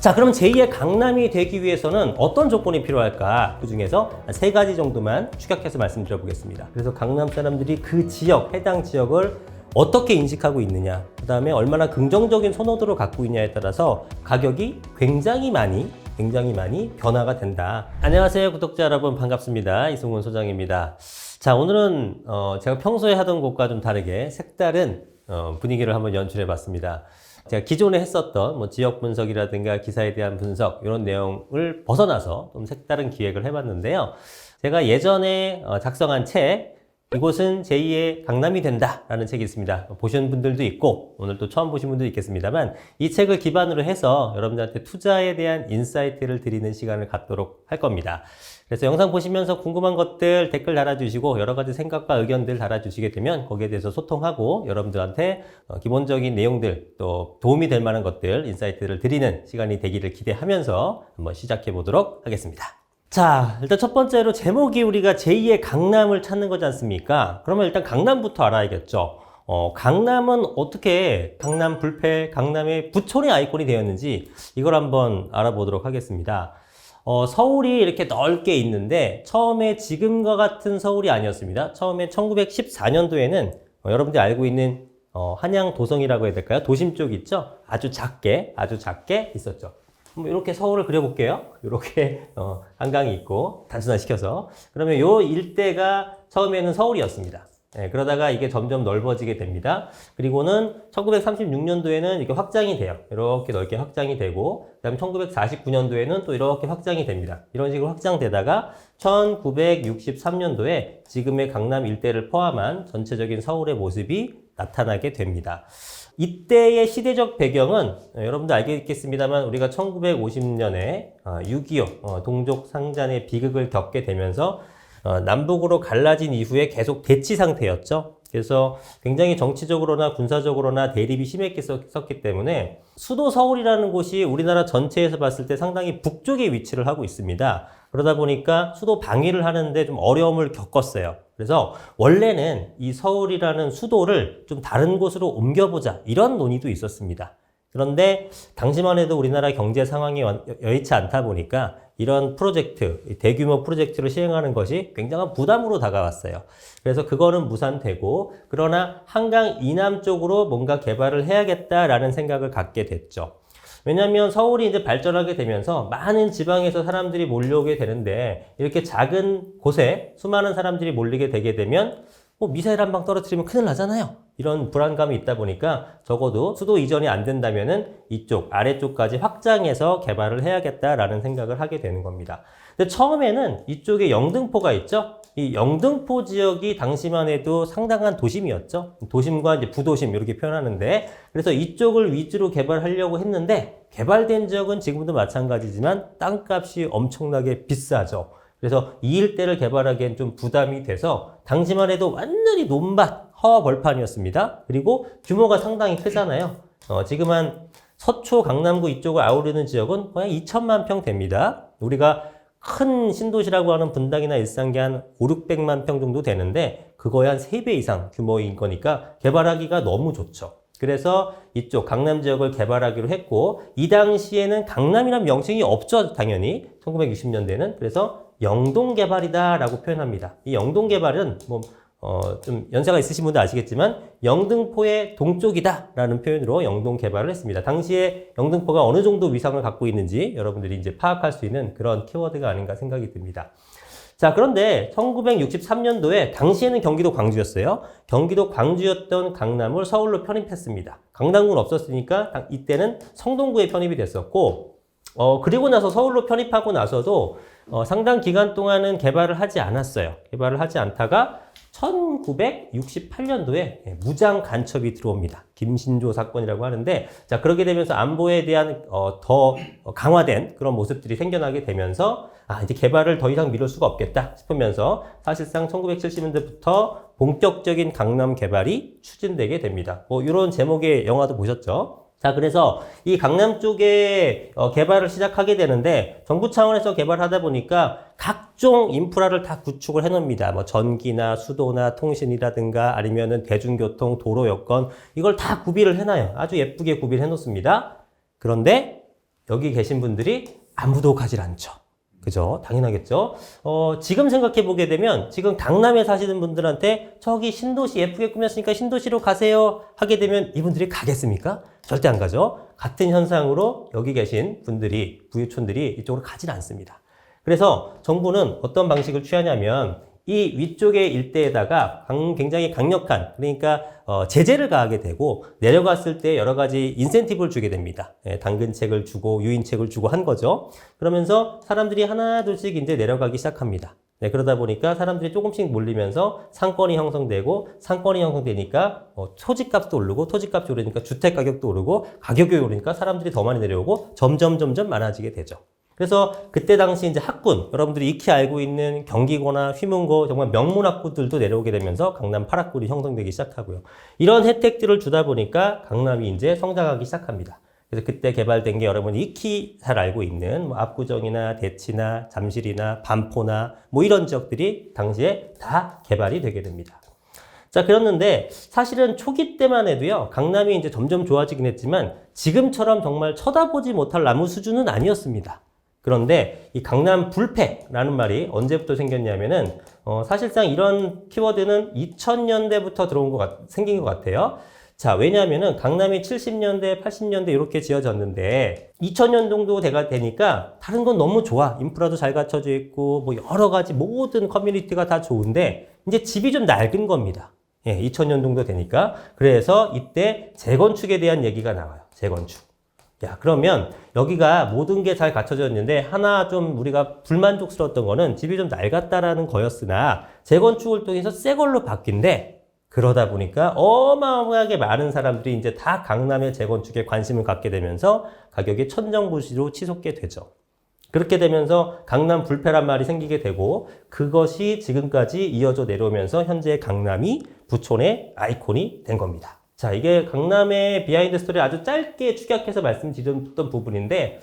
자, 그럼 제2의 강남이 되기 위해서는 어떤 조건이 필요할까? 그 중에서 세 가지 정도만 축약해서 말씀드려보겠습니다. 그래서 강남 사람들이 그 지역, 해당 지역을 어떻게 인식하고 있느냐, 그 다음에 얼마나 긍정적인 선호도를 갖고 있냐에 따라서 가격이 굉장히 많이 변화가 된다. 안녕하세요, 구독자 여러분, 반갑습니다. 이승훈 소장입니다. 자, 오늘은 제가 평소에 하던 곳과 좀 다르게 색다른 분위기를 한번 연출해 봤습니다. 제가 기존에 했었던 지역 분석이라든가 기사에 대한 분석 이런 내용을 벗어나서 좀 색다른 기획을 해봤는데요. 제가 예전에 작성한 책 이곳은 제2의 강남이 된다 라는 책이 있습니다. 보신 분들도 있고 오늘 또 처음 보신 분들도 있겠습니다만 이 책을 기반으로 해서 여러분들한테 투자에 대한 인사이트를 드리는 시간을 갖도록 할 겁니다. 그래서 영상 보시면서 궁금한 것들 댓글 달아주시고 여러 가지 생각과 의견들 달아주시게 되면 거기에 대해서 소통하고 여러분들한테 기본적인 내용들 또 도움이 될 만한 것들 인사이트를 드리는 시간이 되기를 기대하면서 한번 시작해 보도록 하겠습니다. 자, 일단 첫 번째로 제목이 우리가 제2의 강남을 찾는 거지 않습니까? 그러면 일단 강남부터 알아야겠죠. 강남은 어떻게 강남 불패, 강남의 부촌의 아이콘이 되었는지 이걸 한번 알아보도록 하겠습니다. 서울이 이렇게 넓게 있는데 처음에 지금과 같은 서울이 아니었습니다. 처음에 1914년도에는 여러분들이 알고 있는 한양 도성이라고 해야 될까요? 도심 쪽 있죠? 아주 작게 있었죠. 이렇게 서울을 그려볼게요. 이렇게 한강이 있고 단순화시켜서 그러면 요 일대가 처음에는 서울이었습니다. 네, 그러다가 이게 점점 넓어지게 됩니다. 그리고는 1936년도에는 이렇게 확장이 돼요. 이렇게 넓게 확장이 되고 그다음에 1949년도에는 또 이렇게 확장이 됩니다. 이런 식으로 확장되다가 1963년도에 지금의 강남 일대를 포함한 전체적인 서울의 모습이 나타나게 됩니다. 이때의 시대적 배경은 여러분도 알겠습니다만 우리가 1950년에 6.25 동족 상잔의 비극을 겪게 되면서 남북으로 갈라진 이후에 계속 대치 상태였죠. 그래서 굉장히 정치적으로나 군사적으로나 대립이 심했기 때문에 수도 서울이라는 곳이 우리나라 전체에서 봤을 때 상당히 북쪽에 위치를 하고 있습니다. 그러다 보니까 수도 방위를 하는데 좀 어려움을 겪었어요. 그래서 원래는 이 서울이라는 수도를 좀 다른 곳으로 옮겨보자 이런 논의도 있었습니다. 그런데 당시만 해도 우리나라 경제 상황이 여의치 않다 보니까 이런 프로젝트, 대규모 프로젝트를 시행하는 것이 굉장한 부담으로 다가왔어요. 그래서 그거는 무산되고 그러나 한강 이남 쪽으로 뭔가 개발을 해야겠다라는 생각을 갖게 됐죠. 왜냐하면 서울이 이제 발전하게 되면서 많은 지방에서 사람들이 몰려오게 되는데 이렇게 작은 곳에 수많은 사람들이 몰리게 되게 되면 미사일 한 방 떨어뜨리면 큰일 나잖아요. 이런 불안감이 있다 보니까 적어도 수도 이전이 안 된다면은 이쪽 아래쪽까지 확장해서 개발을 해야겠다라는 생각을 하게 되는 겁니다. 근데 처음에는 이쪽에 영등포가 있죠. 이 영등포 지역이 당시만 해도 상당한 도심이었죠. 도심과 이제 부도심 이렇게 표현하는데 그래서 이쪽을 위주로 개발하려고 했는데 개발된 지역은 지금도 마찬가지지만 땅값이 엄청나게 비싸죠. 그래서 이 일대를 개발하기엔 좀 부담이 돼서 당시만 해도 완전히 논밭, 허벌판이었습니다. 그리고 규모가 상당히 크잖아요. 지금 한 서초, 강남구 이쪽을 아우르는 지역은 거의 2천만 평 됩니다. 우리가 큰 신도시라고 하는 분당이나 일산계 한 5, 600만 평 정도 되는데 그거의 한 3배 이상 규모인 거니까 개발하기가 너무 좋죠. 그래서 이쪽 강남 지역을 개발하기로 했고 이 당시에는 강남이란 명칭이 없죠. 당연히 1960년대는. 그래서 영동개발이다라고 표현합니다. 이 영동개발은 좀 연세가 있으신 분들 아시겠지만 영등포의 동쪽이다라는 표현으로 영동개발을 했습니다. 당시에 영등포가 어느 정도 위상을 갖고 있는지 여러분들이 이제 파악할 수 있는 그런 키워드가 아닌가 생각이 듭니다. 자, 그런데 1963년도에 당시에는 경기도 광주였어요. 경기도 광주였던 강남을 서울로 편입했습니다. 강남구는 없었으니까 이때는 성동구에 편입이 됐었고 그리고 나서 서울로 편입하고 나서도 상당 기간 동안은 개발을 하지 않았어요. 개발을 하지 않다가 1968년도에 무장 간첩이 들어옵니다. 김신조 사건이라고 하는데 자 그렇게 되면서 안보에 대한 더 강화된 그런 모습들이 생겨나게 되면서 이제 개발을 더 이상 미룰 수가 없겠다 싶으면서 사실상 1970년대부터 본격적인 강남 개발이 추진되게 됩니다. 이런 제목의 영화도 보셨죠? 자, 그래서 이 강남 쪽에 개발을 시작하게 되는데 정부 차원에서 개발하다 보니까 각종 인프라를 다 구축을 해놓습니다. 전기나 수도나 통신이라든가 아니면은 대중교통, 도로 여건 이걸 다 구비를 해놔요. 아주 예쁘게 구비를 해놓습니다. 그런데 여기 계신 분들이 아무도 가질 않죠. 그죠? 당연하겠죠? 지금 생각해 보게 되면 지금 강남에 사시는 분들한테 저기 신도시 예쁘게 꾸몄으니까 신도시로 가세요 하게 되면 이분들이 가겠습니까? 절대 안 가죠? 같은 현상으로 여기 계신 분들이, 부유촌들이 이쪽으로 가질 않습니다. 그래서 정부는 어떤 방식을 취하냐면 이 위쪽의 일대에다가 굉장히 강력한, 그러니까 제재를 가하게 되고 내려갔을 때 여러 가지 인센티브를 주게 됩니다. 당근책을 주고 유인책을 주고 한 거죠. 그러면서 사람들이 하나 둘씩 이제 내려가기 시작합니다. 그러다 보니까 사람들이 조금씩 몰리면서 상권이 형성되고, 상권이 형성되니까 토지값도 오르고, 토지값이 오르니까 주택 가격도 오르고, 가격이 오르니까 사람들이 더 많이 내려오고 점점 많아지게 되죠. 그래서 그때 당시 이제 학군, 여러분들이 익히 알고 있는 경기고나 휘문고, 정말 명문 학군들도 내려오게 되면서 강남 8학군이 형성되기 시작하고요. 이런 혜택들을 주다 보니까 강남이 이제 성장하기 시작합니다. 그래서 그때 개발된 게 여러분이 익히 잘 알고 있는 뭐 압구정이나 대치나 잠실이나 반포나 뭐 이런 지역들이 당시에 다 개발이 되게 됩니다. 자, 그랬는데 사실은 초기 때만 해도요, 강남이 이제 점점 좋아지긴 했지만 지금처럼 정말 쳐다보지 못할 나무 수준은 아니었습니다. 그런데 이 강남 불패라는 말이 언제부터 생겼냐면은 사실상 이런 키워드는 2000년대부터 생긴 것 같아요. 자, 왜냐하면은 강남이 70년대, 80년대 이렇게 지어졌는데 2000년 정도 되니까 다른 건 너무 좋아. 인프라도 잘 갖춰져 있고 뭐 여러 가지 모든 커뮤니티가 다 좋은데 이제 집이 좀 낡은 겁니다. 2000년 정도 되니까. 그래서 이때 재건축에 대한 얘기가 나와요. 재건축. 야, 그러면 여기가 모든 게 잘 갖춰져 있는데 하나 좀 우리가 불만족스러웠던 거는 집이 좀 낡았다라는 거였으나 재건축을 통해서 새 걸로 바뀐대. 그러다 보니까 어마어마하게 많은 사람들이 이제 다 강남의 재건축에 관심을 갖게 되면서 가격이 천정부지로 치솟게 되죠. 그렇게 되면서 강남 불패란 말이 생기게 되고 그것이 지금까지 이어져 내려오면서 현재 강남이 부촌의 아이콘이 된 겁니다. 자, 이게 강남의 비하인드 스토리를 아주 짧게 축약해서 말씀드렸던 부분인데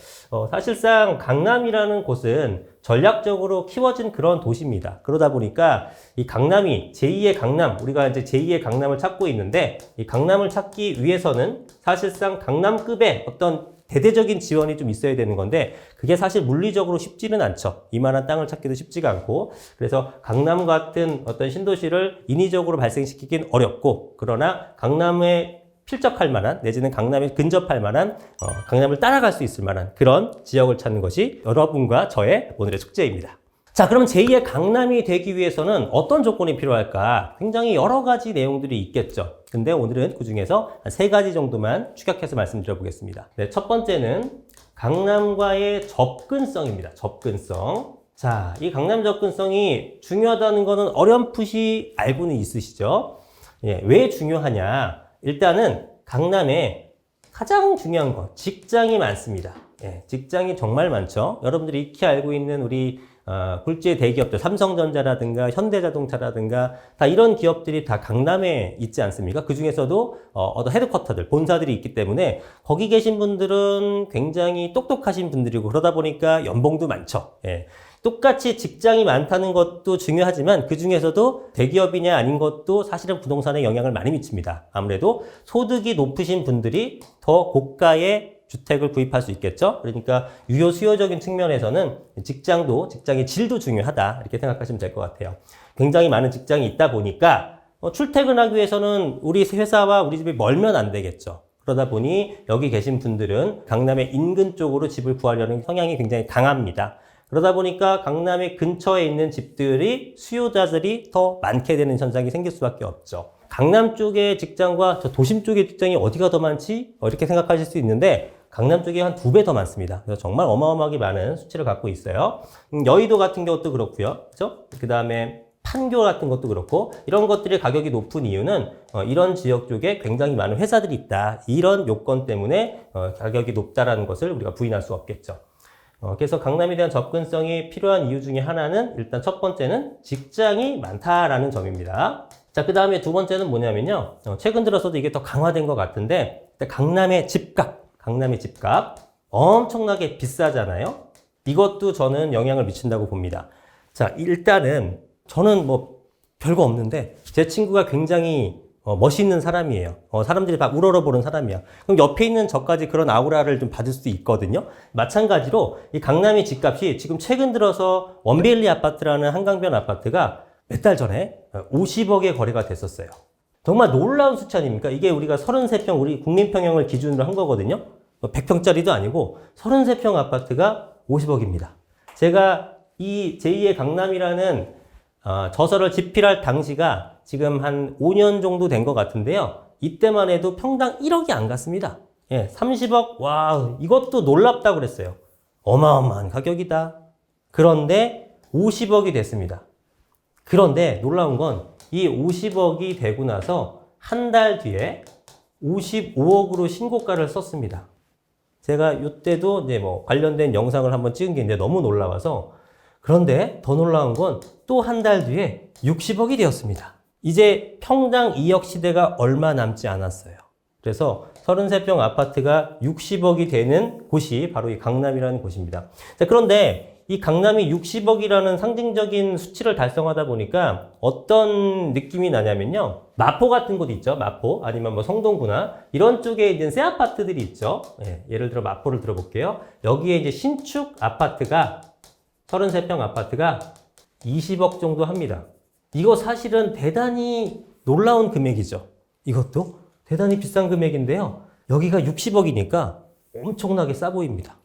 사실상 강남이라는 곳은 전략적으로 키워진 그런 도시입니다. 그러다 보니까 이 강남이 제2의 강남, 우리가 이제 제2의 강남을 찾고 있는데 이 강남을 찾기 위해서는 사실상 강남급의 어떤 대대적인 지원이 좀 있어야 되는 건데 그게 사실 물리적으로 쉽지는 않죠. 이만한 땅을 찾기도 쉽지가 않고 그래서 강남 같은 어떤 신도시를 인위적으로 발생시키긴 어렵고 그러나 강남에 필적할 만한 내지는 강남에 근접할 만한 강남을 따라갈 수 있을 만한 그런 지역을 찾는 것이 여러분과 저의 오늘의 숙제입니다. 자, 그럼 제2의 강남이 되기 위해서는 어떤 조건이 필요할까? 굉장히 여러 가지 내용들이 있겠죠. 근데 오늘은 그 중에서 한 3가지 정도만 축약해서 말씀드려 보겠습니다. 네, 첫 번째는 강남과의 접근성입니다. 접근성. 자, 이 강남 접근성이 중요하다는 거는 어렴풋이 알고는 있으시죠? 왜 중요하냐? 일단은 강남에 가장 중요한 거, 직장이 많습니다. 직장이 정말 많죠. 여러분들이 익히 알고 있는 우리 굴지의 대기업들, 삼성전자라든가 현대자동차라든가 다 이런 기업들이 다 강남에 있지 않습니까? 그 중에서도 어떤 헤드쿼터들, 본사들이 있기 때문에 거기 계신 분들은 굉장히 똑똑하신 분들이고 그러다 보니까 연봉도 많죠. 똑같이 직장이 많다는 것도 중요하지만 그 중에서도 대기업이냐 아닌 것도 사실은 부동산에 영향을 많이 미칩니다. 아무래도 소득이 높으신 분들이 더 고가의 주택을 구입할 수 있겠죠. 그러니까 유효 수요적인 측면에서는 직장의 질도 중요하다 이렇게 생각하시면 될 것 같아요. 굉장히 많은 직장이 있다 보니까 출퇴근하기 위해서는 우리 회사와 우리 집이 멀면 안 되겠죠. 그러다 보니 여기 계신 분들은 강남의 인근 쪽으로 집을 구하려는 성향이 굉장히 강합니다. 그러다 보니까 강남의 근처에 있는 집들이 수요자들이 더 많게 되는 현상이 생길 수밖에 없죠. 강남 쪽의 직장과 저 도심 쪽의 직장이 어디가 더 많지? 이렇게 생각하실 수 있는데 강남 쪽이 한 2배 더 많습니다. 그래서 정말 어마어마하게 많은 수치를 갖고 있어요. 여의도 같은 것도 그렇고요. 그렇죠? 그다음에 판교 같은 것도 그렇고 이런 것들의 가격이 높은 이유는 이런 지역 쪽에 굉장히 많은 회사들이 있다. 이런 요건 때문에 가격이 높다라는 것을 우리가 부인할 수 없겠죠. 그래서 강남에 대한 접근성이 필요한 이유 중에 하나는 일단 첫 번째는 직장이 많다라는 점입니다. 자, 그 다음에 두 번째는 뭐냐면요. 최근 들어서도 이게 더 강화된 것 같은데 강남의 집값 엄청나게 비싸잖아요. 이것도 저는 영향을 미친다고 봅니다. 자, 일단은 저는 뭐 별거 없는데 제 친구가 굉장히 멋있는 사람이에요. 사람들이 막 우러러보는 사람이야. 그럼 옆에 있는 저까지 그런 아우라를 좀 받을 수도 있거든요. 마찬가지로 이 강남의 집값이 지금 최근 들어서 원베일리 아파트라는 한강변 아파트가 몇 달 전에 50억에 거래가 됐었어요. 정말 놀라운 수치 아닙니까? 이게 우리가 33평, 우리 국민평형을 기준으로 한 거거든요. 100평짜리도 아니고 33평 아파트가 50억입니다. 제가 이 제2의 강남이라는 저서를 집필할 당시가 지금 한 5년 정도 된 것 같은데요. 이때만 해도 평당 1억이 안 갔습니다. 예, 30억, 와, 이것도 놀랍다고 그랬어요. 어마어마한 가격이다. 그런데 50억이 됐습니다. 그런데 놀라운 건 이 50억이 되고 나서 한 달 뒤에 55억으로 신고가를 썼습니다. 제가 이때도 이제 뭐 관련된 영상을 한번 찍은 게 있는데 너무 놀라워서, 그런데 더 놀라운 건 또 한 달 뒤에 60억이 되었습니다. 이제 평당 2억 시대가 얼마 남지 않았어요. 그래서 33평 아파트가 60억이 되는 곳이 바로 이 강남이라는 곳입니다. 자, 그런데 이 강남이 60억이라는 상징적인 수치를 달성하다 보니까 어떤 느낌이 나냐면요. 마포 같은 곳 있죠. 마포 아니면 뭐 성동구나 이런 쪽에 이제 새 아파트들이 있죠. 예, 예를 들어 마포를 들어볼게요. 여기에 이제 신축 아파트가 33평 아파트가 20억 정도 합니다. 이거 사실은 대단히 놀라운 금액이죠. 이것도 대단히 비싼 금액인데요. 여기가 60억이니까 엄청나게 싸 보입니다.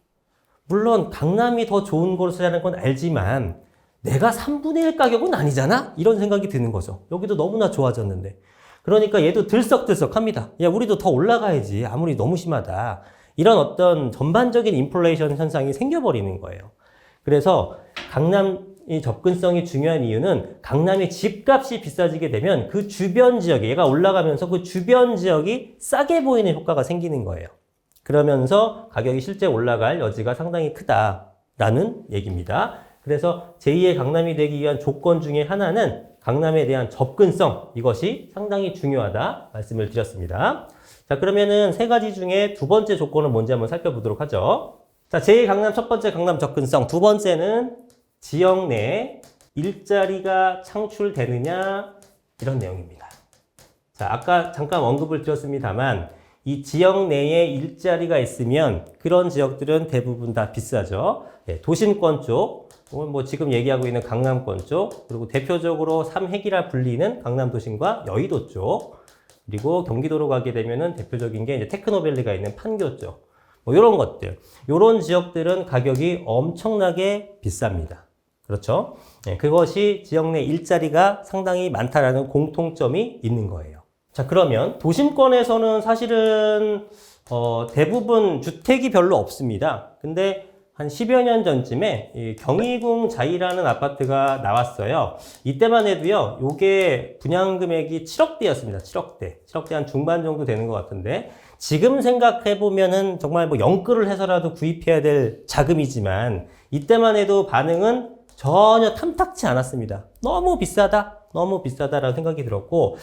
물론 강남이 더 좋은 곳이라는 건 알지만 내가 3분의 1 가격은 아니잖아? 이런 생각이 드는 거죠. 여기도 너무나 좋아졌는데. 그러니까 얘도 들썩들썩합니다. 야, 우리도 더 올라가야지. 아무리 너무 심하다. 이런 어떤 전반적인 인플레이션 현상이 생겨버리는 거예요. 그래서 강남이 접근성이 중요한 이유는 강남의 집값이 비싸지게 되면 그 주변 지역에 얘가 올라가면서 그 주변 지역이 싸게 보이는 효과가 생기는 거예요. 그러면서 가격이 실제 올라갈 여지가 상당히 크다라는 얘기입니다. 그래서 제2의 강남이 되기 위한 조건 중에 하나는 강남에 대한 접근성, 이것이 상당히 중요하다 말씀을 드렸습니다. 자, 그러면은 세 가지 중에 두 번째 조건은 뭔지 한번 살펴보도록 하죠. 자, 제2의 강남 첫 번째 강남 접근성, 두 번째는 지역 내에 일자리가 창출되느냐, 이런 내용입니다. 자, 아까 잠깐 언급을 드렸습니다만 이 지역 내에 일자리가 있으면 그런 지역들은 대부분 다 비싸죠. 예, 도심권 쪽, 뭐 지금 얘기하고 있는 강남권 쪽, 그리고 대표적으로 3핵이라 불리는 강남 도심과 여의도 쪽, 그리고 경기도로 가게 되면은 대표적인 게 이제 테크노밸리가 있는 판교 쪽, 뭐 이런 것들, 이런 지역들은 가격이 엄청나게 비쌉니다. 그렇죠? 예, 그것이 지역 내 일자리가 상당히 많다라는 공통점이 있는 거예요. 자, 그러면 도심권에서는 사실은 대부분 주택이 별로 없습니다. 근데 한 10여 년 전쯤에 이 경희궁 자이라는 아파트가 나왔어요. 이때만 해도요, 요게 분양 금액이 7억대였습니다. 7억대. 7억대 한 중반 정도 되는 것 같은데, 지금 생각해보면은 정말 뭐 영끌을 해서라도 구입해야 될 자금이지만, 이때만 해도 반응은 전혀 탐탁치 않았습니다. 너무 비싸다. 너무 비싸다라는 생각이 들었고,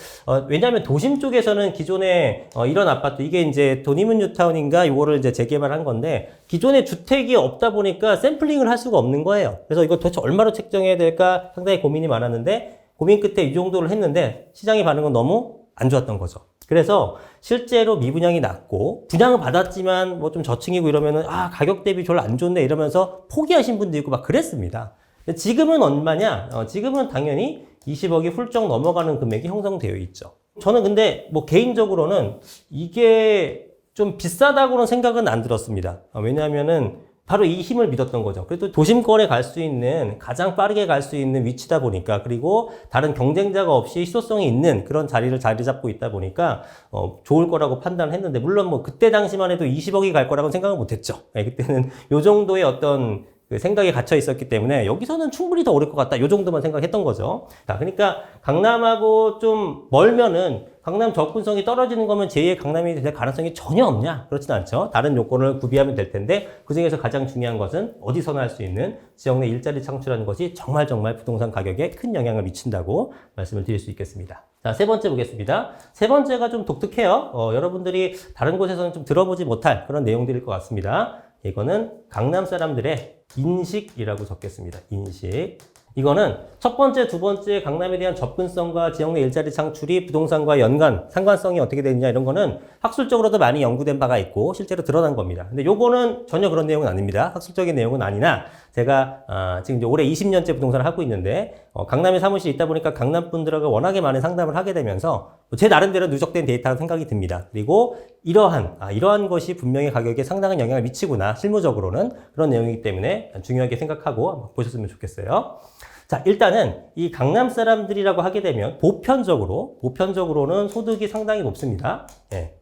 왜냐하면 도심 쪽에서는 기존에 이런 아파트, 이게 이제 도니문 뉴타운인가 이거를 이제 재개발한 건데, 기존에 주택이 없다 보니까 샘플링을 할 수가 없는 거예요. 그래서 이거 도대체 얼마로 책정해야 될까 상당히 고민이 많았는데, 고민 끝에 이 정도를 했는데 시장의 반응은 너무 안 좋았던 거죠. 그래서 실제로 미분양이 낮고 분양을 받았지만 뭐 좀 저층이고 이러면은 가격 대비 별로 안 좋네 이러면서 포기하신 분도 있고 막 그랬습니다. 근데 지금은 얼마냐? 지금은 당연히 20억이 훌쩍 넘어가는 금액이 형성되어 있죠. 저는 근데 뭐 개인적으로는 이게 좀 비싸다고는 생각은 안 들었습니다. 왜냐하면은 바로 이 힘을 믿었던 거죠. 그래도 도심권에 갈 수 있는, 가장 빠르게 갈 수 있는 위치다 보니까, 그리고 다른 경쟁자가 없이 희소성이 있는 그런 자리를 자리 잡고 있다 보니까 좋을 거라고 판단을 했는데, 물론 뭐 그때 당시만 해도 20억이 갈 거라고 생각은 못 했죠. 그때는 요 정도의 어떤 그 생각이 갇혀 있었기 때문에 여기서는 충분히 더 오를 것 같다. 요 정도만 생각했던 거죠. 자, 그러니까 강남하고 좀 멀면은 강남 접근성이 떨어지는 거면 제2의 강남이 될 가능성이 전혀 없냐? 그렇진 않죠. 다른 요건을 구비하면 될 텐데, 그 중에서 가장 중요한 것은 어디서나 할 수 있는 지역 내 일자리 창출하는 것이 정말 부동산 가격에 큰 영향을 미친다고 말씀을 드릴 수 있겠습니다. 자, 세 번째 보겠습니다. 세 번째가 좀 독특해요. 여러분들이 다른 곳에서는 좀 들어보지 못할 그런 내용들일 것 같습니다. 이거는 강남 사람들의 인식이라고 적겠습니다. 인식. 이거는 첫 번째, 두 번째 강남에 대한 접근성과 지역 내 일자리 창출이 부동산과 상관성이 어떻게 되느냐 이런 거는 학술적으로도 많이 연구된 바가 있고 실제로 드러난 겁니다. 근데 요거는 전혀 그런 내용은 아닙니다. 학술적인 내용은 아니나 제가 지금 이제 올해 20년째 부동산을 하고 있는데 강남에 사무실이 있다 보니까 강남 분들하고 워낙에 많은 상담을 하게 되면서 제 나름대로 누적된 데이터라는 생각이 듭니다. 그리고 이러한 것이 분명히 가격에 상당한 영향을 미치구나 실무적으로는 그런 내용이기 때문에 중요하게 생각하고 보셨으면 좋겠어요. 자, 일단은 이 강남 사람들이라고 하게 되면 보편적으로는 소득이 상당히 높습니다. 예.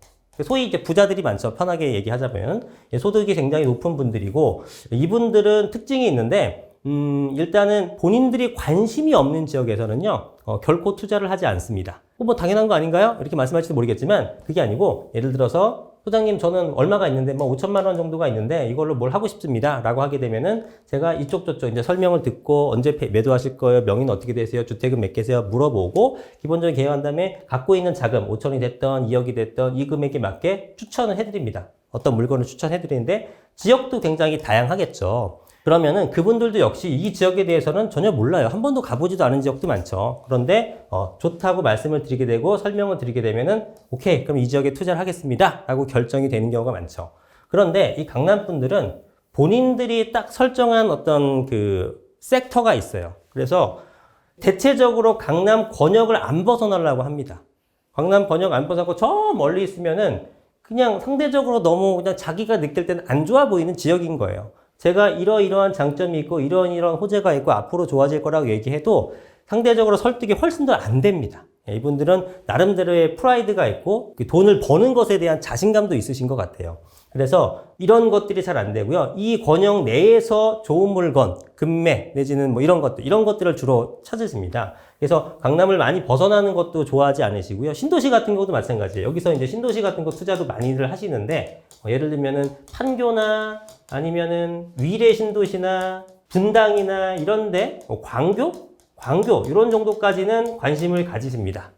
소위 이제 부자들이 많죠. 편하게 얘기하자면 소득이 굉장히 높은 분들이고 이분들은 특징이 있는데 일단은 본인들이 관심이 없는 지역에서는요 결코 투자를 하지 않습니다. 뭐 당연한 거 아닌가요? 이렇게 말씀하실지 모르겠지만 그게 아니고 예를 들어서 소장님 저는 얼마가 있는데 뭐 5천만 원 정도가 있는데 이걸로 뭘 하고 싶습니다 라고 하게 되면은 제가 이쪽 저쪽 이제 설명을 듣고 언제 매도하실 거예요? 명의는 어떻게 되세요? 주택은 몇 개세요? 물어보고 기본적인 계획한 다음에 갖고 있는 자금 5천이 됐던 2억이 됐던 이 금액에 맞게 추천을 해드립니다. 어떤 물건을 추천해드리는데 지역도 굉장히 다양하겠죠. 그러면은 그분들도 역시 이 지역에 대해서는 전혀 몰라요. 한 번도 가보지도 않은 지역도 많죠. 그런데 좋다고 말씀을 드리게 되고 설명을 드리게 되면은 오케이 그럼 이 지역에 투자를 하겠습니다 라고 결정이 되는 경우가 많죠. 그런데 이 강남 분들은 본인들이 딱 설정한 어떤 그 섹터가 있어요. 그래서 대체적으로 강남 권역을 안 벗어나려고 합니다. 강남 권역 안 벗어나고 저 멀리 있으면은 그냥 상대적으로 너무 그냥 자기가 느낄 때는 안 좋아 보이는 지역인 거예요. 제가 이러이러한 장점이 있고 이런 호재가 있고 앞으로 좋아질 거라고 얘기해도 상대적으로 설득이 훨씬 더 안 됩니다. 이분들은 나름대로의 프라이드가 있고 돈을 버는 것에 대한 자신감도 있으신 것 같아요. 그래서 이런 것들이 잘 안 되고요. 이 권역 내에서 좋은 물건, 금매 내지는 뭐 이런 것들을 주로 찾으십니다. 그래서 강남을 많이 벗어나는 것도 좋아하지 않으시고요. 신도시 같은 경우도 마찬가지예요. 여기서 이제 신도시 같은 거 투자도 많이들 하시는데 예를 들면은 판교나 아니면은 위례 신도시나 분당이나 이런데 광교 이런 정도까지는 관심을 가지십니다.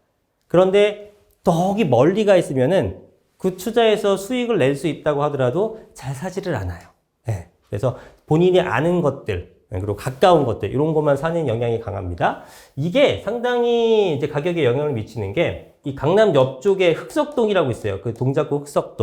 그런데 저기 멀리가 있으면은 그 투자에서 수익을 낼 수 있다고 하더라도 잘 사지를 않아요. 네. 그래서 본인이 아는 것들 그리고 가까운 것들 이런 것만 사는 영향이 강합니다. 이게 상당히 이제 가격에 영향을 미치는 게 이 강남 옆쪽에 흑석동이라고 있어요. 그 동작구 흑석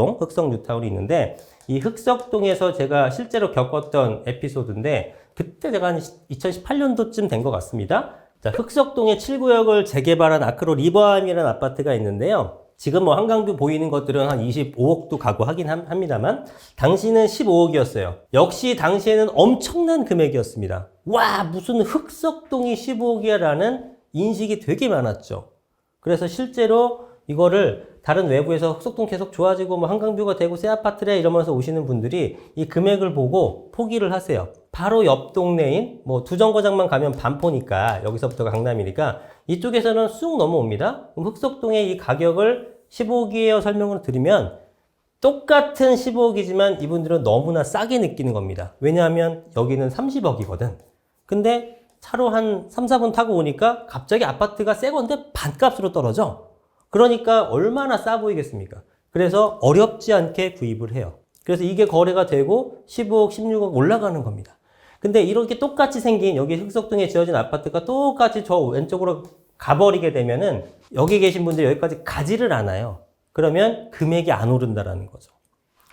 뉴타운이 있는데 이 흑석동에서 제가 실제로 겪었던 에피소드인데 그때 제가 한 2018년도쯤 된 것 같습니다. 자, 흑석동의 7구역을 재개발한 아크로 리버암이라는 아파트가 있는데요. 지금 뭐 한강뷰 보이는 것들은 한 25억도 가고 하긴 합니다만 당시는 15억이었어요. 역시 당시에는 엄청난 금액이었습니다. 와, 무슨 흑석동이 15억이야라는 인식이 되게 많았죠. 그래서 실제로 이거를 다른 외부에서 흑석동 계속 좋아지고 뭐 한강뷰가 되고 새 아파트래 이러면서 오시는 분들이 이 금액을 보고 포기를 하세요. 바로 옆 동네인 뭐 두 정거장만 가면 반포니까 여기서부터가 강남이니까 이쪽에서는 쑥 넘어옵니다. 그럼 흑석동의 이 가격을 15억이에요 설명을 드리면 똑같은 15억이지만 이분들은 너무나 싸게 느끼는 겁니다. 왜냐하면 여기는 30억이거든. 근데 차로 한 3, 4분 타고 오니까 갑자기 아파트가 새 건데 반값으로 떨어져. 그러니까 얼마나 싸 보이겠습니까? 그래서 어렵지 않게 구입을 해요. 그래서 이게 거래가 되고 15억, 16억 올라가는 겁니다. 근데 이렇게 똑같이 생긴 여기 흑석동에 지어진 아파트가 똑같이 저 왼쪽으로 가버리게 되면은 여기 계신 분들이 여기까지 가지를 않아요. 그러면 금액이 안 오른다라는 거죠.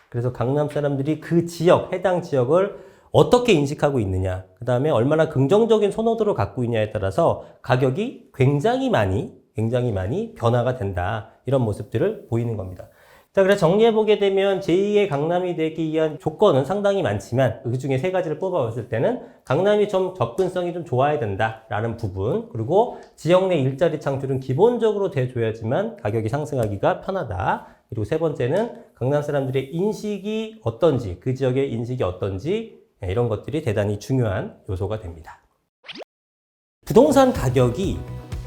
그래서 강남 사람들이 그 지역, 해당 지역을 어떻게 인식하고 있느냐, 그 다음에 얼마나 긍정적인 선호도를 갖고 있냐에 따라서 가격이 굉장히 많이 변화가 된다. 이런 모습들을 보이는 겁니다. 자, 그래서 정리해보게 되면 제2의 강남이 되기 위한 조건은 상당히 많지만 그 중에 세 가지를 뽑아봤을 때는 강남이 좀 접근성이 좀 좋아야 된다라는 부분, 그리고 지역 내 일자리 창출은 기본적으로 돼줘야지만 가격이 상승하기가 편하다. 그리고 세 번째는 강남 사람들의 인식이 어떤지, 그 지역의 인식이 어떤지 이런 것들이 대단히 중요한 요소가 됩니다. 부동산 가격이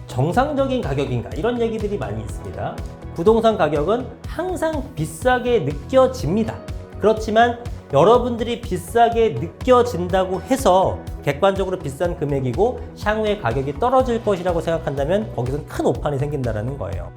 정상적인 가격인가 이런 얘기들이 많이 있습니다. 부동산 가격은 항상 비싸게 느껴집니다. 그렇지만 여러분들이 비싸게 느껴진다고 해서 객관적으로 비싼 금액이고 향후에 가격이 떨어질 것이라고 생각한다면 거기서는 큰 오판이 생긴다는 거예요.